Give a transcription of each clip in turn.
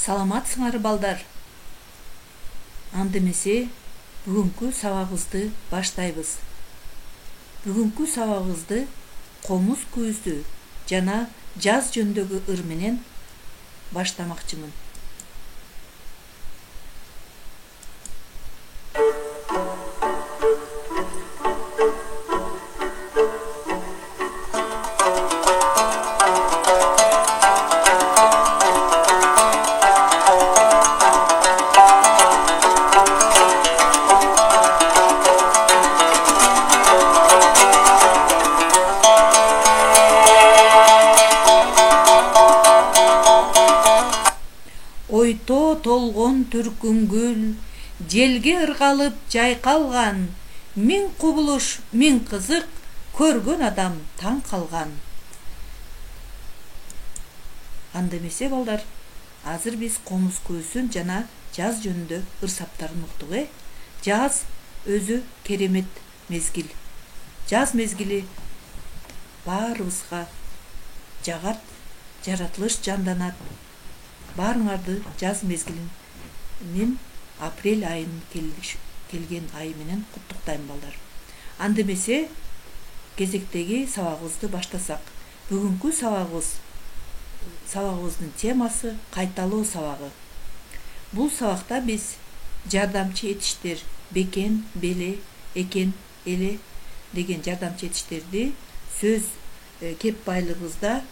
Саламатсыңар балдар. Анда эмесе бүгүнкү сабагыбызды баштайбыз. Бүгүнкү сабагыбызды комуз көздү жана жаз жөнүндөгү ыр менен баштамакчымын. Ойто толгон түркүнгүл, желге ыргалып жайкалган, миң кубулуш, миң кызык, көргөн адам таң калган. Анда эмесе балдар, азыр биз комуз көзүн жана жаз жөнүндө ыр саптарын уктук. Жаз өзү керемет мезгил. Жаз мезгили баарыбызга жагат, жаратылыш жанданат. Баарыңарды жаз мезгилинин апрель айынын келген айы менен куттуктайм балдар. Анда эмесе кезектеги сабагыбызды баштасак. Бүгүнкү сабагыбыздын темасы кайталоо сабагы. Бул сабакта биз жардамчы этиштер бекен, беле, экен, эле деген жардамчы этиштерди сөз кеп байлыгыбызда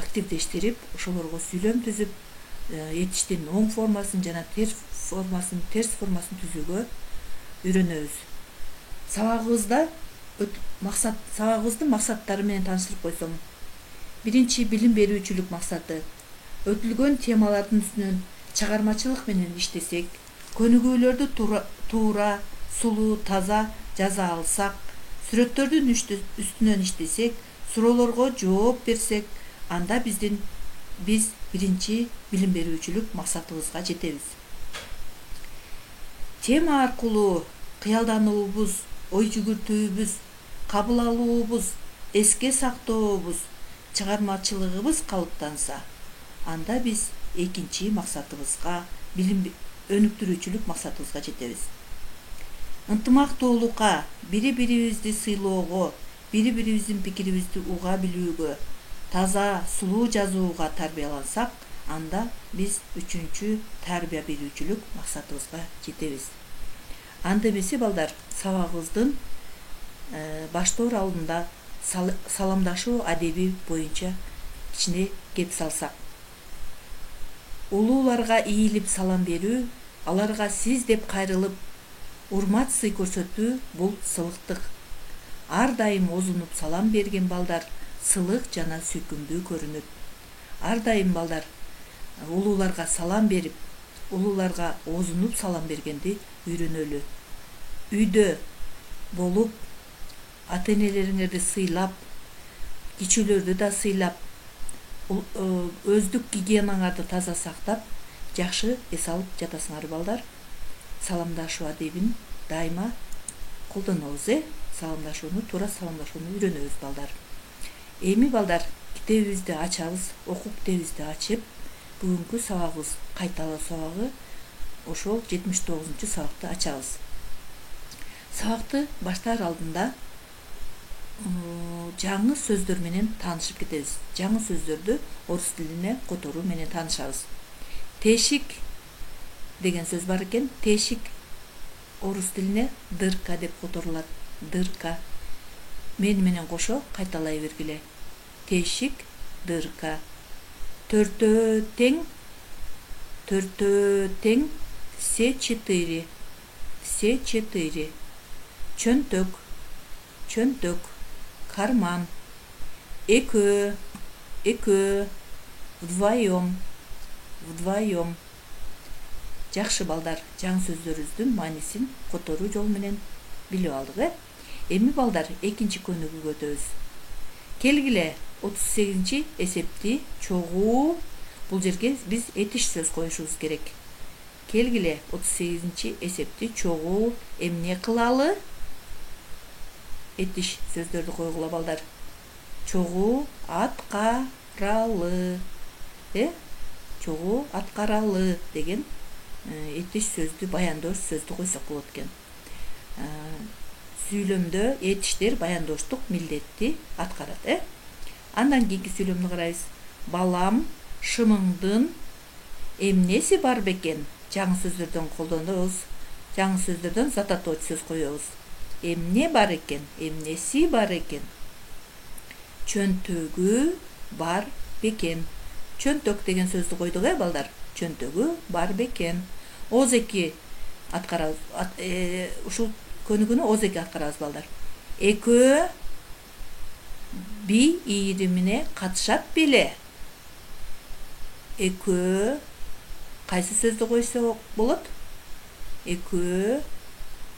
активдештирип, ошолорго сүйлөм түзүп, этиштин оң формасын жана терс формасын түзүүгө үйрөнөбүз. Сабагыбыздын максаттары менен тааныштырып койсом. Биринчи, билим берүүчүлүк максаты. Өтүлгөн темалардын үстүнөн чыгармачылык менен иштесек, көнүгүүлөрдү туура, сулуу, таза жаза алсак, сүрөттөрдүн үстүнөн иштесек, суроолорго жооп берсек, анда биз биринчи билим берүүчүлүк максатыбызга жетебиз. Тема аркылуу кыялдануубуз, ой жүгүртүүбүз, кабыл алуубуз, эске сактообуз, чыгармачылыгыбыз калыптанса, анда биз экинчи максатыбызга, билим өнүктүрүүчүлүк максатыбызга жетебиз. Ынтымактуулукка, бири-бирибизди сыйлоого, бири-бирибиздин пикирибизди уга билүүгө, таза, сулуу жазууга тарбиялансак, анда биз үчүнчү тарбия берүүчүлүк максатыбызга жетебиз. Анда эмесе балдар, сабагыбыздын баштоо алдында саламдашуу адеби боюнча кичине кеп салсак. Улууларга ийилип салам берүү, аларга сиз деп кайрылып, урмат сый көрсөтүү бул сылыктык. Ар дайым озунуп салам берген балдар сылык жана сүйкүмдүү көрүнөт. Ар дайым балдар улууларга салам берип, улууларга озунуп салам бергенди үйрөнөлү. Үйдө болуп, ата-энелериңерди сыйлап, кичүүлөрдү да сыйлап, өздүк гигиенаңарды таза сактап, жакшы эс алып жатасыңар балдар. Саламдашуу адебин дайыма колдонобуз. Саламдашууну, туура саламдашууну үйрөнөбүз балдар. Эми балдар, китебибизди ачабыз, окуу китебибизди ачып, бүгүнкү сабагыбыз кайталоо сабагы, ошол 79-чу сабакты ачабыз. Сабакты баштаар алдында жаңы сөздөр менен таанышып кетебиз. Жаңы сөздөрдү орус тилине которуу менен таанышабыз. Тешик деген сөз бар экен. Тешик орус тилине дырка деп которулат. Дырка. Менен кошо кайталай бергиле. Тешик, дырка. Төртөө тең, все четыре. Чөнтөк, карман. Экөө, вдвоем. Жакшы балдар, жаңы сөздөрүбүздүн маанисин которуу жол менен билип алдык. Эми балдар, экинчи көнүгүүгө өтөбүз. Келгиле 38-чи эсепти чогуу, бул жерге биз этиш сөз коюшубуз керек. Келгиле 38-чи эсепти чогуу эмне кылалы? Этиш сөздөрдү койгула балдар. Чогуу аткаралы. чогуу аткаралы деген этиш сөздү баяндооч сөздү койсок болот экен. Сүйлөмдө этиштер баяндооштук милдетти аткарат. Андан кийинки сүйлөмдү карайбыз. Балам, шымыңдын эмнеси бар бекен? Жаңы сөздөрдөн колдонобуз. Жаңы сөздөрдөн зат атоочу сөз коебуз. Эмне бар экен? Эмнеси бар экен? Чөнтөгү бар бекен. Чөнтөк деген сөздү койдук, балдар. Чөнтөгү бар бекен. Озеки аткарабыз. Ушул көнүгүүнү озеки аткарабыз, балдар. Экөө би ийримине катышат беле? Экөө кайсы сөздү койсок болот? Экөө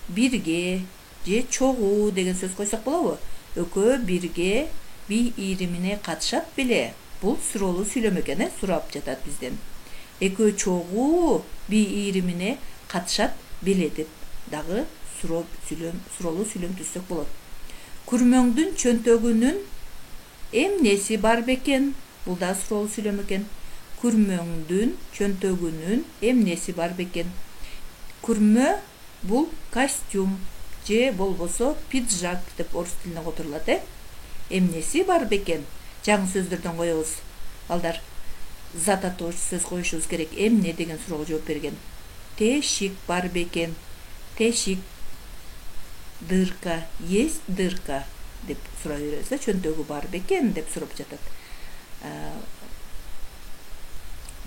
бирге же чогуу деген сөз койсок болобу? Экөө бирге би ийримине катышат беле? Бул суроолуу сүйлөм экен, сурап жатат бизден. Экөө чогуу би ийримине катышат беле деп дагы суроолуу сүйлөм түзсөк болот. Күрмөңдүн чөнтөгүнүн эмнеси бар бекен? Бул да суроолуу сүйлөм экен. Күрмөңдүн чөнтөгүнүн эмнеси бар бекен? Күрмө бул костюм же болбосо пиджак деп орус тилине которулат. Эмнеси бар бекен? Жаңы сөздөрдөн коебуз. Балдар, зат атоочу сөз коюшубуз керек. Эмне деген суроого жооп берген. Тешик бар бекен? Тешик. Дырка есть дырка деп сурай беребиз. Чөнтөгү бар бекен деп сурап жатат.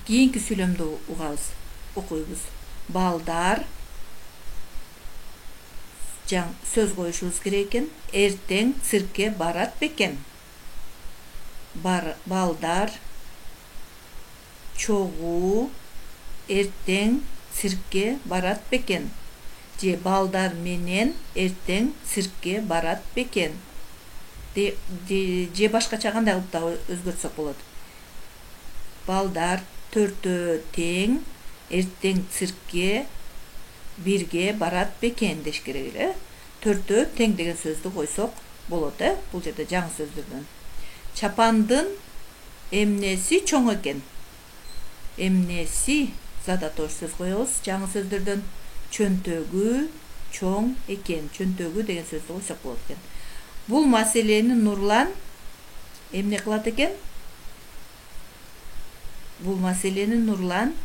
Кийинки сүйлөмдү угабыз, окуйбуз. Балдар, сөз коюшубуз керек экен. Эртең циркке барат бекен? Балдар, чогуу эртең циркке барат бекен? Же балдар менен эртең циркке барат бекен? Же башкача кандай кылып да өзгөртсөк болот? Балдар төртөө тең эртең циркке бирге барат бекен деш керек эле. Төртөө тең деген сөздү койсок болот. Бул жерде жаңы сөздөрдөн. Чапандын эмнеси чоң экен? Эмнеси зат атоочу сөз коебуз. Жаңы сөздөрдөн чөнтөгү чоң экен. Чөнтөгү деген сөздү койсок болот экен. Бул маселени Нурлан эмне кылат экен? Бул маселени Нурлан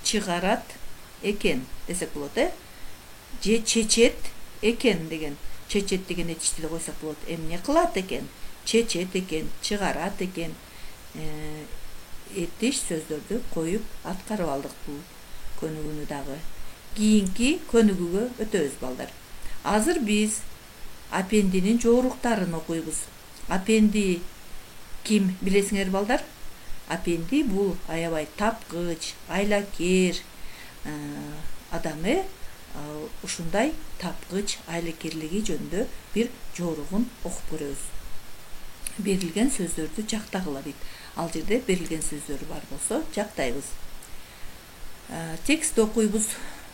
чыгарат экен десек болот. Же чечет экен деген. Чечет деген этиш тиле койсок болот. Эмне кылат экен? Чечет экен, чыгарат экен. Этиш сөздөрдү коюп аткарып алдык бул көнүгүүнү дагы. Кийинки көнүгүүгө өтөбүз, балдар. Азыр биз апендинин жоруктарын окуйбуз. Апенди ким билесиңер, балдар? Апенди бул аябай тапкыч, айлакер адам. Ушундай тапкыч, айлакерлиги жөнүндө бир жоругун окуп көрөбүз. Берилген сөздөрдү жактагыла дейт. Ал жерде берилген сөздөр бар болсо жактайбыз. Текстти окуйбуз.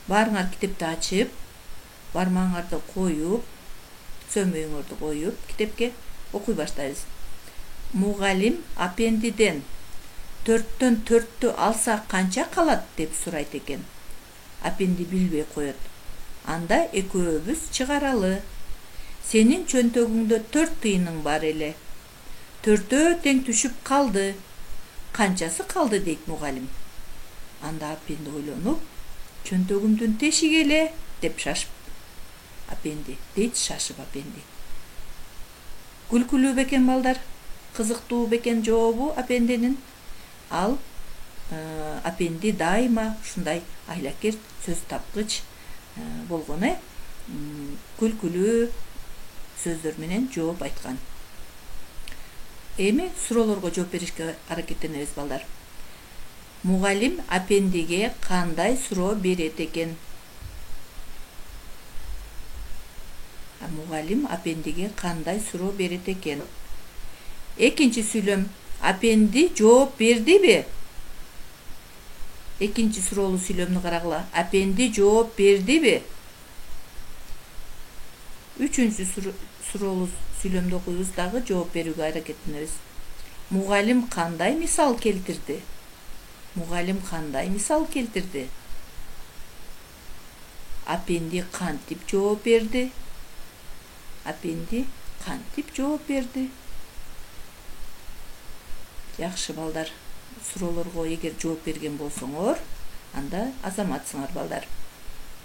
Баарыңар китепти ачып, бармаңарды коюп, сөмөйүңөрдү коюп, китепке окуй баштайбыз. Мугалим апендиден 4-төн 4-тү алсак канча калат деп сурайт экен. Апенди билбей коет. Анда экөөбүз чыгаралы. Сенин чөнтөгүңдө 4 тыйының бар эле. 4-төө тең түшүп калды. Канчасы калды дейт мугалим. Анда апенди ойлонуп, чөнтөгүмдүн тешиги эле деп шашып апенди дейт, шашып апенди. Күлкүлүү бекен, балдар? Кызыктуу бекен жообу апендинин? Ал апенди дайыма ушундай айлакер, сөз тапкыч болгон, күлкүлүү сөздөр менен жооп айткан. Эми суроолорго жооп беришке аракеттенебиз, балдар. Мугалим апендиге кандай суроо берет экен? Мугалим апендиге кандай суроо берет экен? Экинчи сүйлөм. Апенди жооп бердиби? Экинчи суроолуу сүйлөмдү карагыла. Апенди жооп бердиби? Үчүнчү суроолуу сүйлөмдү окуйбуз, дагы жооп берүүгө аракеттенебиз. Мугалим кандай мисал келтирди? Muгалим кандай мисал келтирди? Апенди кантип жооп берди? Апенди кантип жооп берди? Жакшы балдар, суроолорго эгер жооп берген болсоңор, анда азаматсыңар балдар.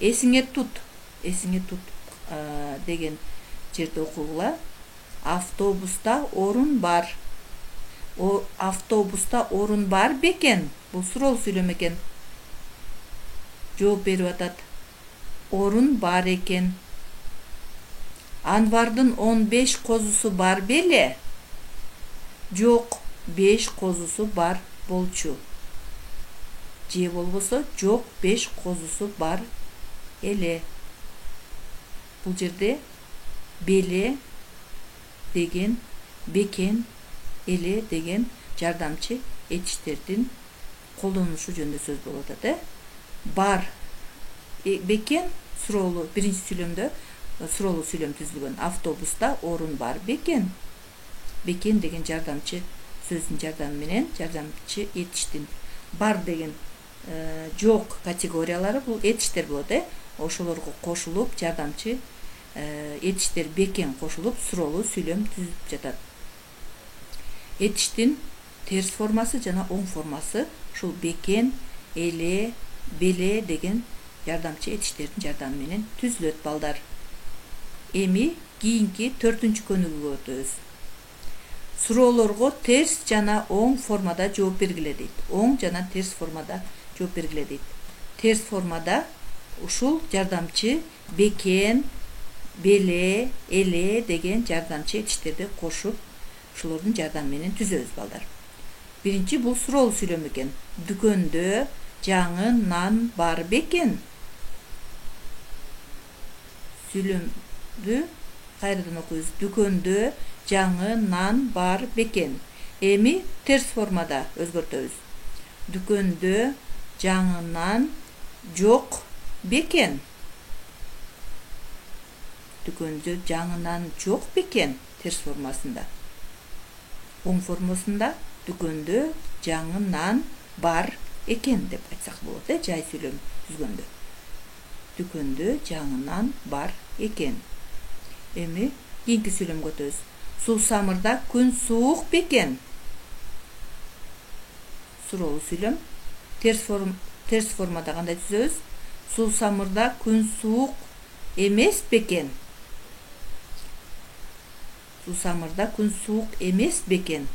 Эсиңе тут деген жерде окугула. Автобуста орун бар. Автобуста орун бар бекен? Бул суроолуу сүйлөм экен. Жооп берип атат. Орун бар экен. Анвардын 15 козусу бар беле? Жок, 5 козусу бар болчу. Же болбосо жок, 5 козусу бар эле. Бул жерде беле деген, бекен, эле деген жардамчы этиштердин колдонушу жөнүндө сөз болуп атат. Бар, бекен суроолуу биринчи сүйлөмдө суроолуу сүйлөм түзүлгөн. Автобуста орун бар бекен? Бекен деген жардамчы сөздүн жардамы менен жардамчы этиштин. Бар деген жок категориялары бул этиштер болот. Ошолорго кошулуп жардамчы этиштер бекен кошулуп суроолуу сүйлөм түзүп жатат. Этиштин терс формасы жана оң формасы ушул бекен, эле, беле деген жардамчы этиштердин жардамы менен түзүлөт балдар. Эми кийинки 4-көнүгүгө өтөбүз. Суроолорго терс жана оң формада жооп бергиле дейт. Оң жана терс формада жооп бергиле дейт. Терс формада ушул жардамчы бекен, беле, эле деген жардамчы этиштерди кошуп, ушулордун жардамы менен түзөбүз балдар. Биринчи бул суроолуу сүйлөм экен. Дүкөндө жаңы нан бар бекен? Сүйлөмдү кайрадан окуйбуз. Дүкөндө жаңы нан бар бекен? Эми терс формада өзгөртөбүз. Дүкөндө жаңы нан жок бекен? Дүкөндө жаңы нан жок бекен? Терс формасында. Оң формасында дүкөндө жаңы нан бар экен деп айтсак болот, жай сүйлөм түзгөндө. Дүкөндө жаңы нан бар экен. Эми кийинки сүйлөмгө өтөбүз. Суусамырда күн суук бекен? Суроолуу сүйлөм. Терс формада кандай түзөбүз? Суусамырда күн суук эмес бекен? Суусамырда күн суук эмес бекен?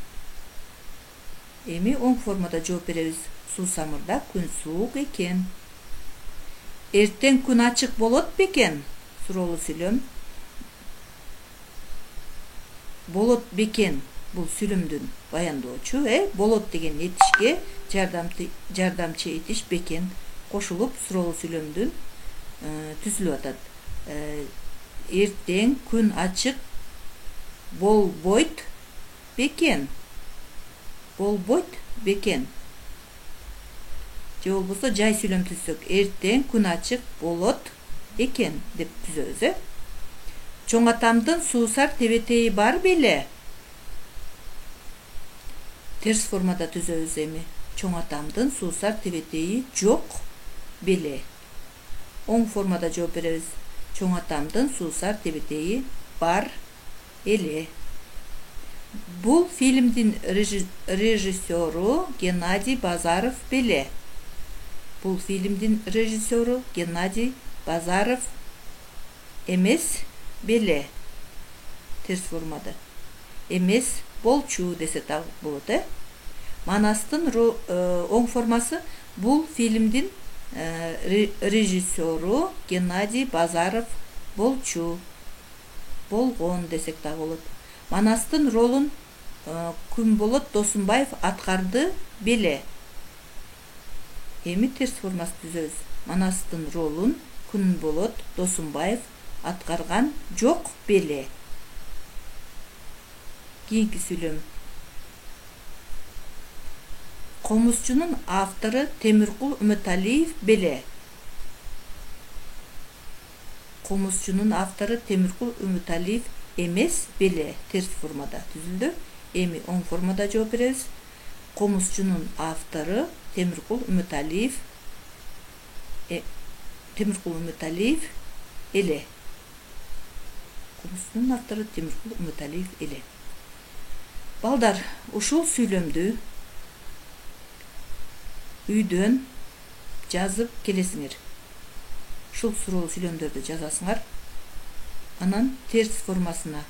Эми оң формада жооп беребиз. Суусамырда күн суук экен. Эртең күн ачык болот бекен? Суроолуу сүйлөм. Болот бекен бул сүйлөмдүн баяндоочу, болот деген этишке жардамчы этиш бекен кошулуп суроолуу сүйлөмдүн түзүлүп атат. Эртең күн ачык болбойт бекен? Болбойт бекен? Же болбосо жай сүйлөм түзсөк, эртең күн ачык болот экен деп түзөбүз. Чоң атамдын суусар тебетеи бар беле? Терс формада түзөбүз эми. Чоң атамдын суусар тебетеи жок беле? Оң формада жооп беребиз. Чоң атамдын суусар тебетеи бар эле. Бул фильмдин режиссеру Геннадий Базаров беле? Бул фильмдин режиссеру Геннадий Базаров эмес беле? Терс формада. Эмес болчу десе так болот, Манастын оң формасы бул фильмдин режиссеру Геннадий Базаров болчу. Болгон десек так болот. Манастын ролун Күнболот Досунбаев аткарды беле? Эми терс формасы түзөбүз. Манастын ролун Күнболот Досунбаев аткарган жок беле? Кийинки сүйлөм. Комузчунун автору Темиркул Үмүталиев беле? Комузчунун автору Темиркул Үмүталиев эмес беле? Терс формада түзүлдү. Эми оң формада жооп беребиз. Комузчунун автору Темиркул Үмүталиев эле. Комузчунун автору Темиркул Үмүталиев эле. Балдар, ушул сүйлөмдү үйдөн жазып келесиңер. Ушул суроолуу сүйлөмдөрдү жазасыңар. Анан терс формасына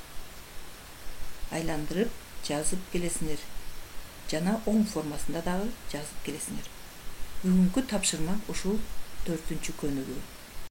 айландырып жазып келесиңер. Жана оң формасында дагы жазып келесиңер. Бүгүнкү тапшырма ушул 4-көнүгү.